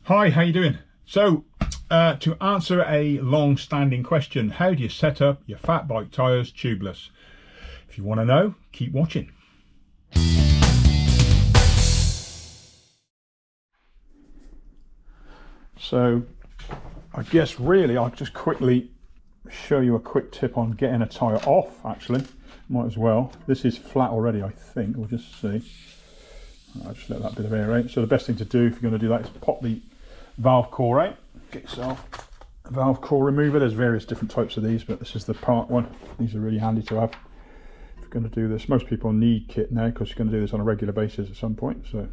Hi, how you doing? So, to answer a long-standing question, how do you set up your Fatbike Tires tubeless? If you want to know, keep watching. So, I guess really I'll just quickly show you a quick tip on getting a tyre off, actually. Might as well. This is flat already, I think. We'll just see. I'll just let that bit of aerate. So the best thing to do if you're going to do that is pop the valve core out. Get yourself a valve core remover. There's various different types of these, but this is the part one. These are really handy to have if you're going to do this. Most people need kit now because you're going to do this on a regular basis at some point. So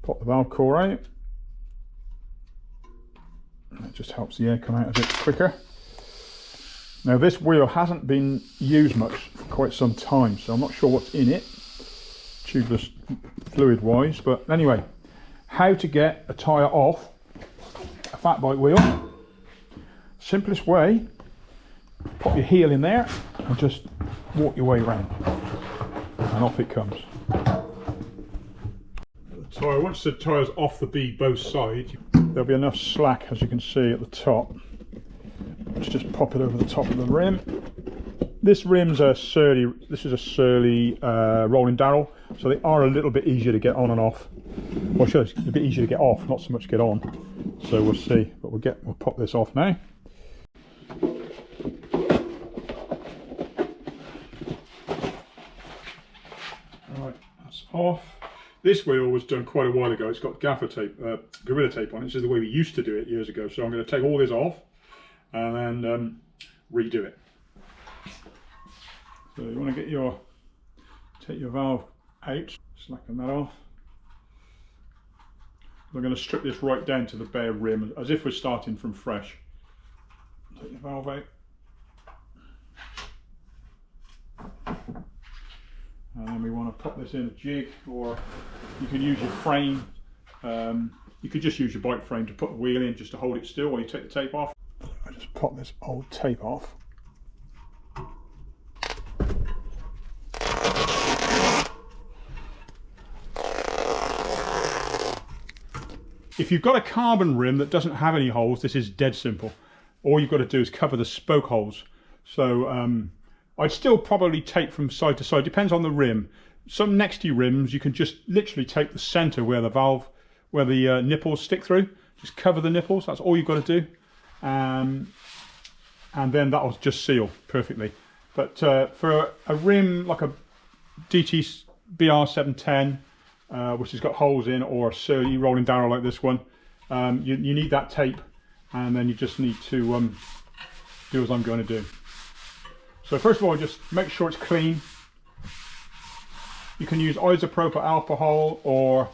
pop the valve core out. It just helps the air come out a bit quicker. Now this wheel hasn't been used much for quite some time, so I'm not sure what's in it, tubeless fluid wise, but anyway, how to get a tyre off a fat bike wheel. Simplest way, pop your heel in there and just walk your way around and off it comes. The tyre, once the tyre's off the bead both sides, there'll be enough slack, as you can see at the top. Let's just pop it over the top of the rim. This rim's a surly, this is a surly rolling barrel, so they are a little bit easier to get on and off. Well, sure, it's a bit easier to get off, not so much get on. So we'll see, but we'll pop this off now. Alright, that's off. This wheel was done quite a while ago. It's got gaffer tape, gorilla tape on it. This is the way we used to do it years ago. So I'm going to take all this off and then redo it. So you want to get take your valve out, slacken that off. We're going to strip this right down to the bare rim, as if we're starting from fresh. Take the valve out. And then we want to pop this in a jig, or you can use your frame. You could just use your bike frame to put the wheel in just to hold it still while you take the tape off. I just pop this old tape off. If you've got a carbon rim that doesn't have any holes, this is dead simple. All you've got to do is cover the spoke holes. So I'd still probably tape from side to side, depends on the rim. Some Nexty rims, you can just literally tape the center where the valve, where the nipples stick through. Just cover the nipples, that's all you've got to do. And then that'll just seal perfectly. But for a rim like a DT BR710, which has got holes in, or a surly rolling barrel like this one, you need that tape, and then you just need to do as I'm going to do. So first of all, just make sure it's clean. You can use isopropyl alcohol, or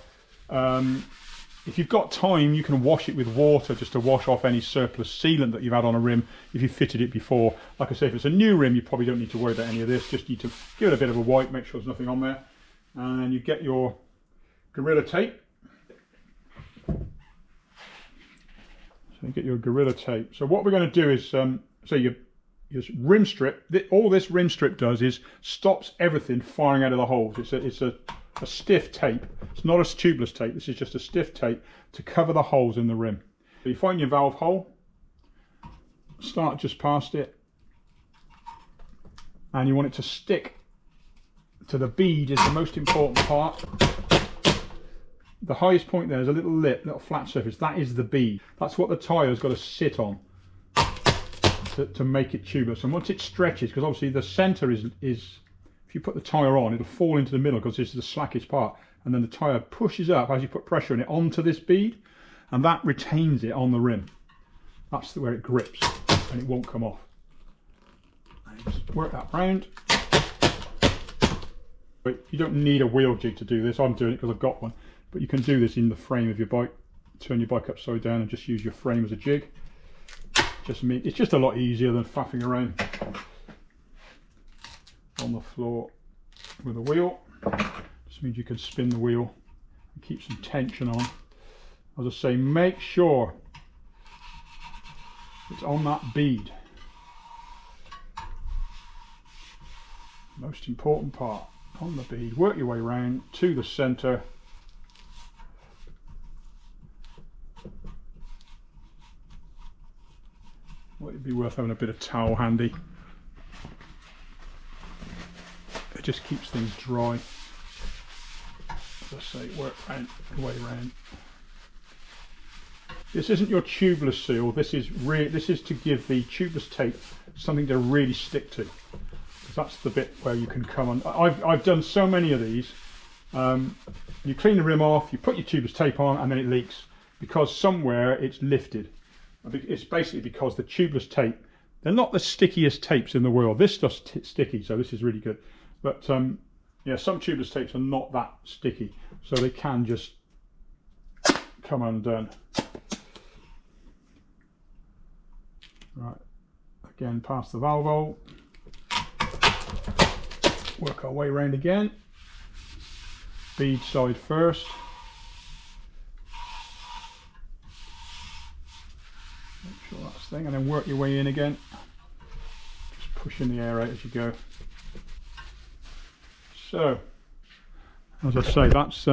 if you've got time, you can wash it with water just to wash off any surplus sealant that you've had on a rim if you fitted it before. Like I say, if it's a new rim, you probably don't need to worry about any of this. Just need to give it a bit of a wipe, make sure there's nothing on there, and then you get your gorilla tape. So you get your gorilla tape. So what we're going to do is, so your rim strip, all this rim strip does is stops everything firing out of the holes. It's a stiff tape. It's not a tubeless tape. This is just a stiff tape to cover the holes in the rim. So you find your valve hole, start just past it, and you want it to stick to the bead is the most important part. The highest point there is a little lip, little flat surface. That is the bead. That's what the tyre's got to sit on to make it tubeless. And once it stretches, because obviously the center is if you put the tyre on, it'll fall into the middle because this is the slackest part. And then the tyre pushes up as you put pressure on it onto this bead, and that retains it on the rim. That's where it grips and it won't come off. And just work that round. But you don't need a wheel jig to do this. I'm doing it because I've got one. But you can do this in the frame of your bike. Turn your bike upside down and just use your frame as a jig. It's just a lot easier than faffing around on the floor with a wheel. Just means you can spin the wheel and keep some tension on. As I say, make sure it's on that bead. Most important part, on the bead. Work your way around to the center. Well, it'd be worth having a bit of towel handy. It just keeps things dry. As I say, work the way around. This isn't your tubeless seal. This is to give the tubeless tape something to really stick to. That's the bit where you can come on. I've done so many of these. You clean the rim off, you put your tubeless tape on, and then it leaks because somewhere it's lifted. It's basically because the tubeless tape, they're not the stickiest tapes in the world. This stuff's sticky, so this is really good. But yeah, some tubeless tapes are not that sticky, so they can just come undone. Right, again, past the valve hole. Work our way around again. Bead side first. Make sure that's the thing, and then work your way in again. Just pushing the air out as you go. So, as I say, that's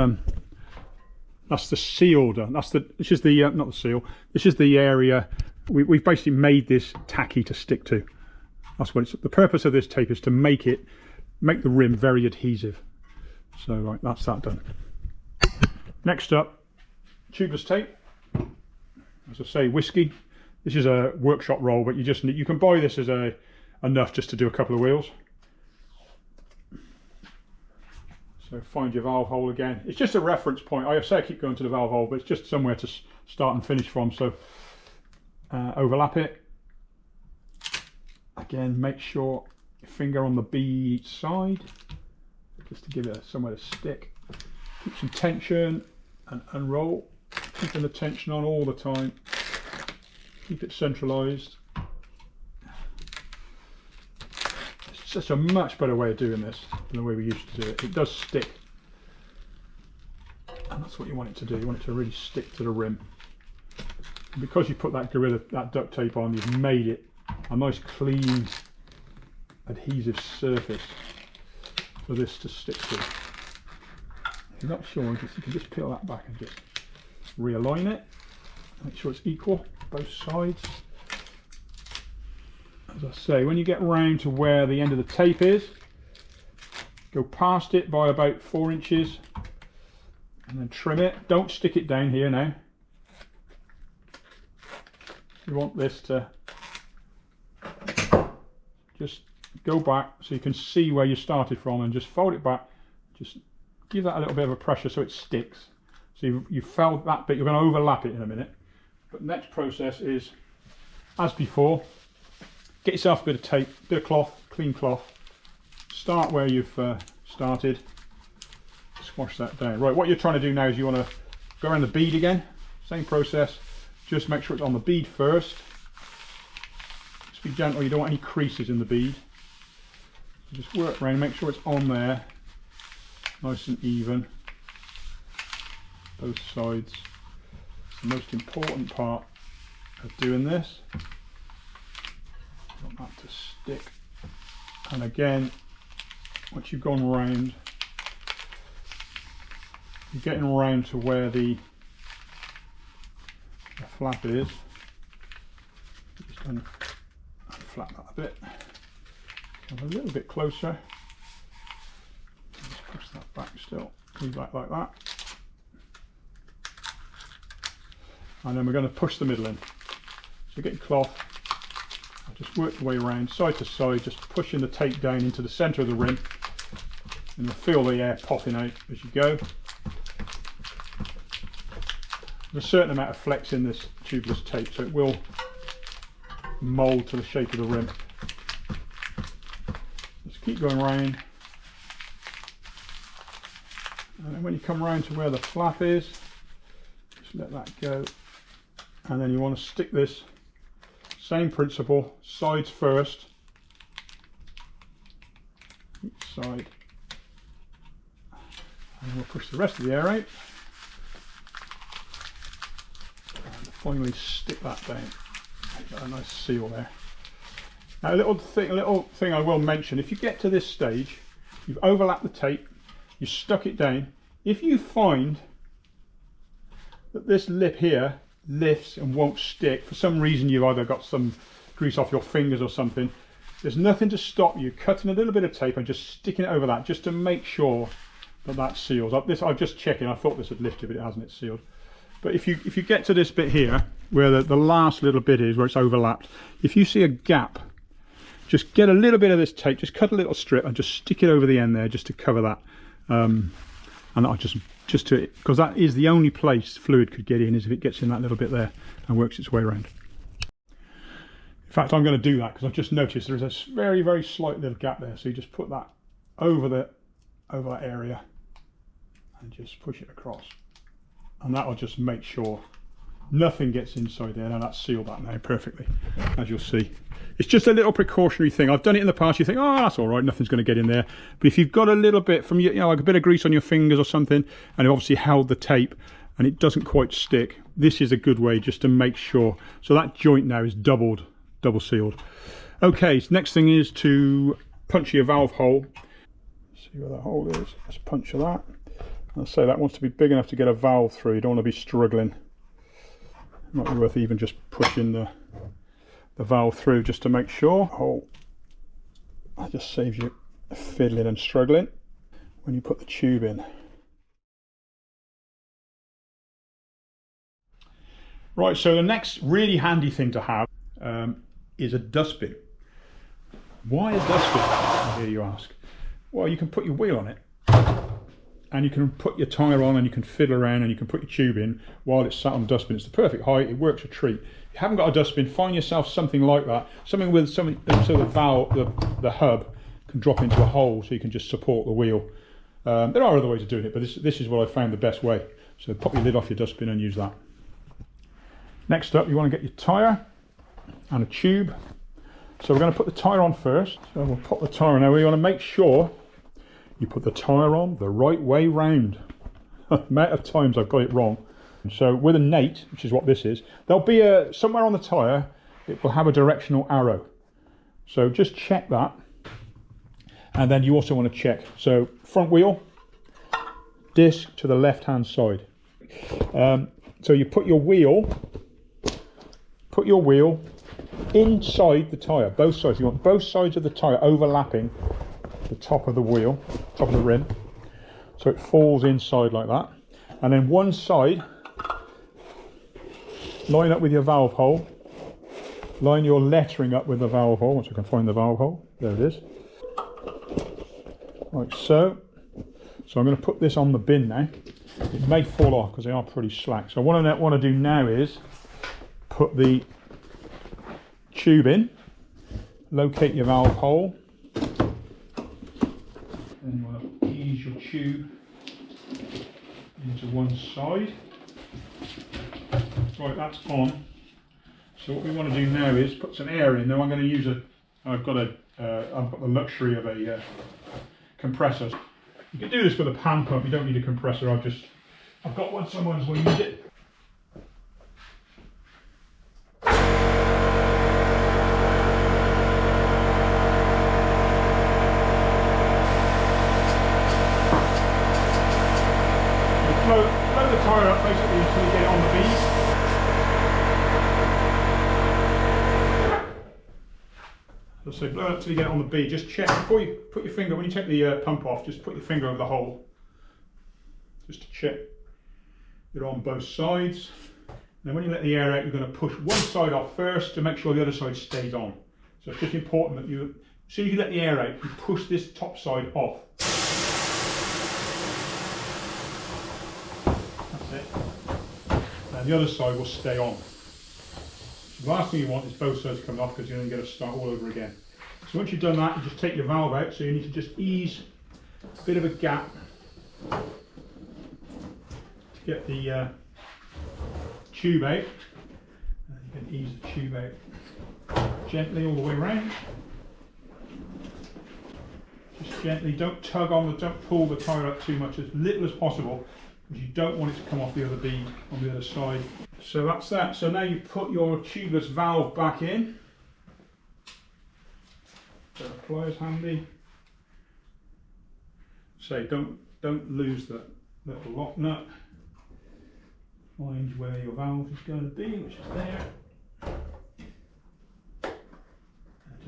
the seal done. This is the not the seal. This is the area we've basically made this tacky to stick to. That's what it's. The purpose of this tape is to make the rim very adhesive. So right, that's that done. Next up, tubeless tape. As I say, whiskey. This is a workshop roll, but you can buy this as enough just to do a couple of wheels. So find your valve hole again. It's just a reference point. I say I keep going to the valve hole, but it's just somewhere to start and finish from. So overlap it. Again, make sure your finger on the bead each side, just to give it somewhere to stick. Keep some tension and unroll. Keeping the tension on all the time. Keep it centralised. It's just a much better way of doing this than the way we used to do it. It does stick, and that's what you want it to do. You want it to really stick to the rim. And because you put that duct tape on, you've made it a nice clean adhesive surface for this to stick to. If you're not sure, you can just peel that back and just realign it. Make sure it's equal, both sides. As I say, when you get round to where the end of the tape is, go past it by about 4 inches and then trim it. Don't stick it down here now. You want this to just go back so you can see where you started from, and just fold it back. Just give that a little bit of a pressure so it sticks. So you felt that bit. You're going to overlap it in a minute. But next process is, as before, get yourself a bit of tape, bit of cloth, clean cloth. Start where you've started. Squash that down. Right, what you're trying to do now is you want to go around the bead again. Same process. Just make sure it's on the bead first. Just be gentle. You don't want any creases in the bead. So just work around, make sure it's on there, nice and even. Both sides. It's the most important part of doing this. Want that to stick. And again, once you've gone round, you're getting round to where the flap is. Just unflap that a bit. Come a little bit closer. Just push that back still. Leave that like that. And then we're going to push the middle in. So get your cloth. Just work the way around, side to side, just pushing the tape down into the centre of the rim, and you'll feel the air popping out as you go. There's a certain amount of flex in this tubeless tape, so it will mould to the shape of the rim. Just keep going round, and then when you come round to where the flap is, just let that go, and then you want to stick this. Same principle, sides first, each side, and we'll push the rest of the air out, and finally stick that down. Got a nice seal there. Now a little thing I will mention, if you get to this stage, you've overlapped the tape, you've stuck it down, if you find that this lip here lifts and won't stick, for some reason you've either got some grease off your fingers or something, there's nothing to stop you cutting a little bit of tape and just sticking it over that, just to make sure that that seals. I'm just checking. I thought this had lifted, but it hasn't. It's sealed. But if you get to this bit here, where the last little bit is, where it's overlapped, if you see a gap, just get a little bit of this tape, just cut a little strip and just stick it over the end there, just to cover that. And I'll just to, because that is the only place fluid could get in, is if it gets in that little bit there and works its way around. In fact, I'm going to do that because I've just noticed there's a very, very slight little gap there. So you just put that over that area and just push it across. And that'll just make sure nothing gets inside there. Now that's sealed that now perfectly, as you'll see. It's just a little precautionary thing. I've done it in the past. You think, oh, that's all right, nothing's going to get in there. But if you've got a little bit from your, like a bit of grease on your fingers or something, and you obviously held the tape and it doesn't quite stick, this is a good way just to make sure. So that joint now is double sealed. Okay, so next thing is to puncture your valve hole. See where that hole is. Let's puncture that. I'll say that wants to be big enough to get a valve through. You don't want to be struggling. It might be worth even just pushing the valve through just to make sure. Oh, that just saves you fiddling and struggling when you put the tube in. Right, so the next really handy thing to have is a dustbin. Why a dustbin, I hear you ask? Well, you can put your wheel on it, and you can put your tyre on, and you can fiddle around, and you can put your tube in while it's sat on the dustbin. It's the perfect height. It works a treat. If you haven't got a dustbin, find yourself something like that, something with something so the valve, the hub can drop into a hole, so you can just support the wheel. There are other ways of doing it, but this is what I found the best way. So pop your lid off your dustbin and use that. Next up, you want to get your tyre and a tube. So we're going to put the tyre on first. So we'll pop the tyre on. Now we want to make sure you put the tyre on the right way round. The amount of times I've got it wrong. So with a nate, which is what this is, there'll be somewhere on the tyre, it will have a directional arrow. So just check that. And then you also want to check, so front wheel, disc to the left hand side. So you put your wheel inside the tyre, both sides. You want both sides of the tyre overlapping the top of the wheel, top of the rim, so it falls inside like that. And then one side, line up with your valve hole, line your lettering up with the valve hole, once I can find the valve hole, there it is, like so. So I'm going to put this on the bin now. It may fall off because they are pretty slack. So what I want to do now is put the tube in, locate your valve hole, and you want to ease your tube into one side. Right, that's on. So what we want to do now is put some air in. Now I'm going to use I've got the luxury of a compressor. You can do this with a pan pump. You don't need a compressor. I've got one somewhere, so we'll use it. Blow the tyre up basically until you get it on the bead. So blow it up until you get it on the bead. Just check before you put your finger, when you take the pump off, just put your finger over the hole. Just to check you're on both sides. Then when you let the air out, you're going to push one side off first to make sure the other side stays on. So it's just important that as soon as you let the air out, you push this top side off. And the other side will stay on. So the last thing you want is both sides coming off, because you're going to get to start all over again. So once you've done that, you just take your valve out. So you need to just ease a bit of a gap to get the tube out. And you can ease the tube out gently all the way around. Just gently, don't tug on don't pull the tyre up too much, as little as possible, because you don't want it to come off the other bead on the other side. So that's that. So now you put your tubeless valve back in. So the pliers handy. So don't lose the little lock nut. Find where your valve is going to be, which is there.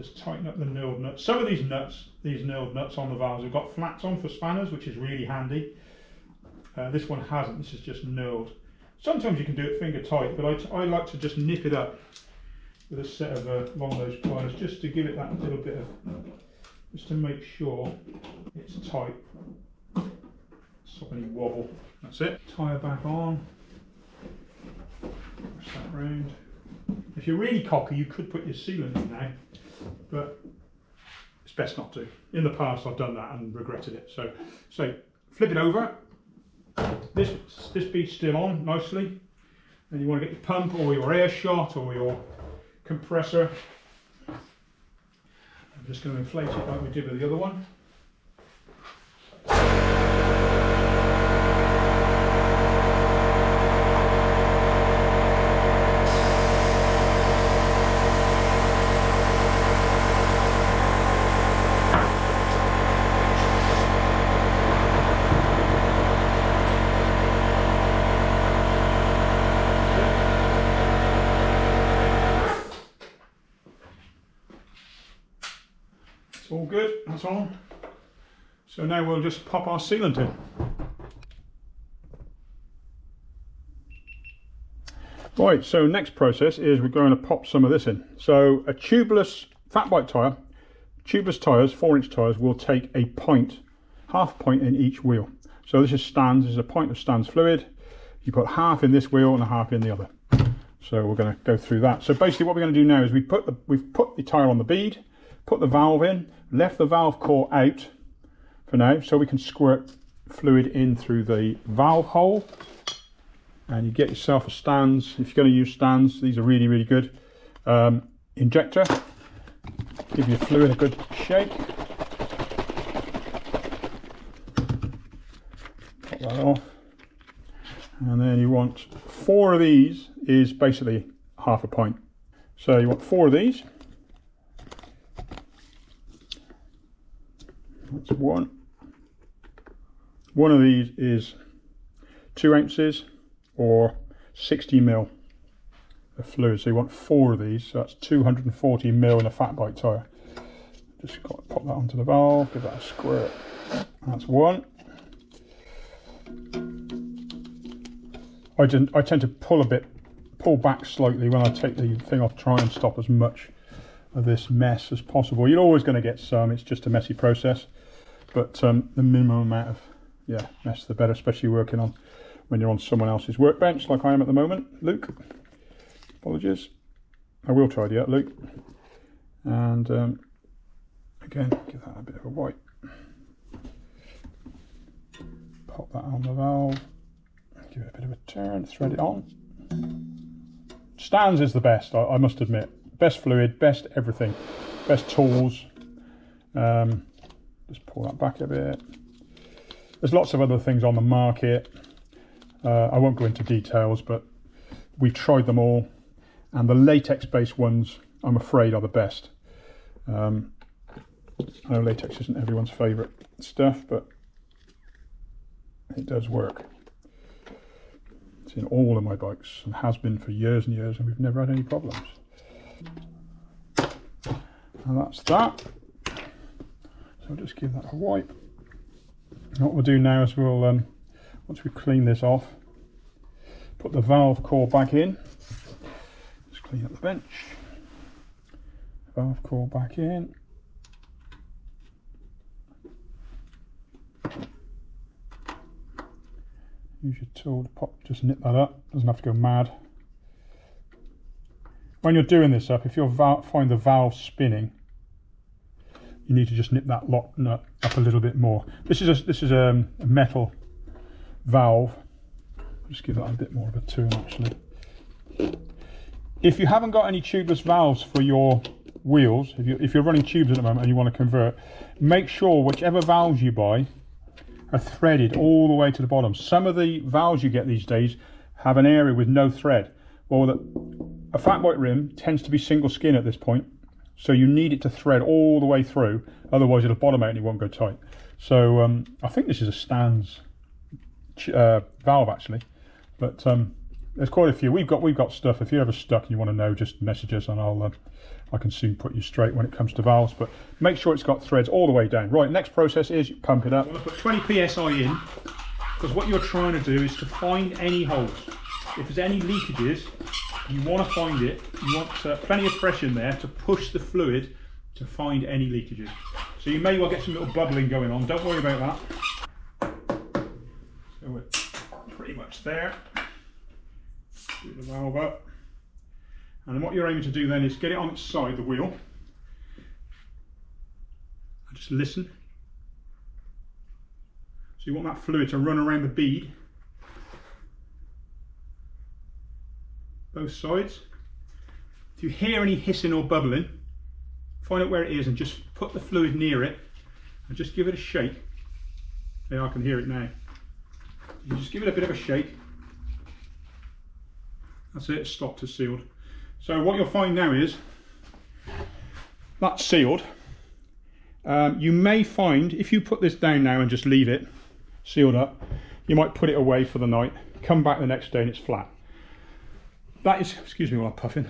Just tighten up the knurled nuts. Some of these knurled nuts on the valves have got flats on for spanners, which is really handy. This one hasn't, this is just knurled. Sometimes you can do it finger tight, but I like to just nip it up with a set of long nose pliers, just to give it that little bit of, just to make sure it's tight. Stop any wobble. That's it. Tyre back on. Push that round. If you're really cocky, you could put your sealant in now, but it's best not to. In the past, I've done that and regretted it. So flip it over. This bead's still on nicely, and you want to get your pump or your air shot or your compressor. I'm just going to inflate it like we did with the other one. All good, that's on. So now we'll just pop our sealant in. Right, so next process is we're going to pop some of this in. So a tubeless Fatbike tyre, tubeless tyres, 4-inch tyres, will take a pint, half a pint in each wheel. So this is Stan's, this is a pint of Stan's fluid. You put half in this wheel and a half in the other. So we're going to go through that. So basically what we're going to do now is we've put the tyre on the bead, put the valve in, left the valve core out for now, so we can squirt fluid in through the valve hole. And you get yourself a Stan's. If you're going to use Stan's, these are really, really good. Injector, give your fluid a good shake. Pop that off. And then you want 4 of these, is basically half a pint. So you want 4 of these. That's one. One of these is 2 ounces or 60 ml of fluid. So you want 4 of these. So that's 240 ml in a Fatbike tyre. Just got to pop that onto the valve, give that a squirt. That's one. I tend to pull back slightly when I take the thing off, try and stop as much of this mess as possible. You're always going to get some, it's just a messy process. But the minimum amount of mess the better, especially working on when you're on someone else's workbench like I am at the moment. Luke, apologies. I will tidy up, Luke. And again, give that a bit of a wipe. Pop that on the valve. Give it a bit of a turn, thread it on. Stan's is the best, I must admit. Best fluid, best everything, best tools. Just pull that back a bit. There's lots of other things on the market. I won't go into details, but we've tried them all, and the latex-based ones, I'm afraid, are the best. I know latex isn't everyone's favourite stuff, but it does work. It's in all of my bikes and has been for years and years, and we've never had any problems. And that's that. So just give that a wipe. And what we'll do now is we'll, once we clean this off, put the valve core back in. Just clean up the bench. Valve core back in. Use your tool to pop, just nip that up. Doesn't have to go mad. When you're doing this up, if you find the valve spinning, you need to just nip that lock nut up a little bit more. This is a metal valve. Just give that a bit more of a turn actually. If you haven't got any tubeless valves for your wheels, if you're running tubes at the moment and you want to convert, make sure whichever valves you buy are threaded all the way to the bottom. Some of the valves you get these days have an area with no thread. Well, a Fatbike rim tends to be single skin at this point, so you need it to thread all the way through, otherwise it'll bottom out and it won't go tight. So I think this is a Stan's valve actually, but There's quite a few. We've got stuff. If you're ever stuck and you want to know, just message us and I can soon put you straight when it comes to valves. But make sure it's got threads all the way down. Right, next process is you pump it up. I want to put 20 psi in, because what you're trying to do is to find any holes. If there's any leakages, you want to find it. You want plenty of pressure in there to push the fluid to find any leakages. So you may well get some little bubbling going on. Don't worry about that. So we're pretty much there. Do the valve up. And then what you're aiming to do then is get it on its side, the wheel. And just listen. So you want that fluid to run around the bead. Both sides. If you hear any hissing or bubbling, find out where it is and just put the fluid near it and just give it a shake. Yeah, I can hear it now. You just give it a bit of a shake. That's it, it's stopped, it's sealed. So what you'll find now is that's sealed. You may find, if you put this down now and just leave it sealed up, you might put it away for the night, come back the next day and it's flat. That is, excuse me while I'm puffing,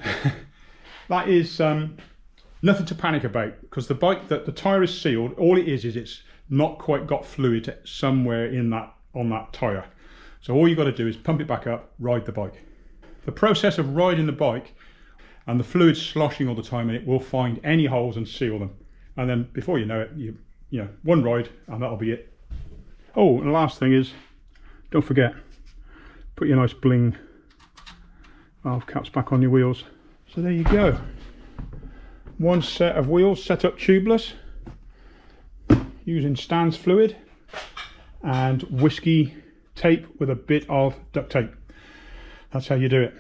that is nothing to panic about, because the bike, the tyre is sealed. All it is it's not quite got fluid somewhere in that, on that tyre. So all you've got to do is pump it back up, ride the bike. The process of riding the bike and the fluid sloshing all the time in it will find any holes and seal them. And then before you know it, you know, one ride and that'll be it. Oh, and the last thing is, don't forget, put your nice bling valve caps back on your wheels. So there you go. One set of wheels set up tubeless using Stan's fluid and whiskey tape with a bit of duct tape. That's how you do it.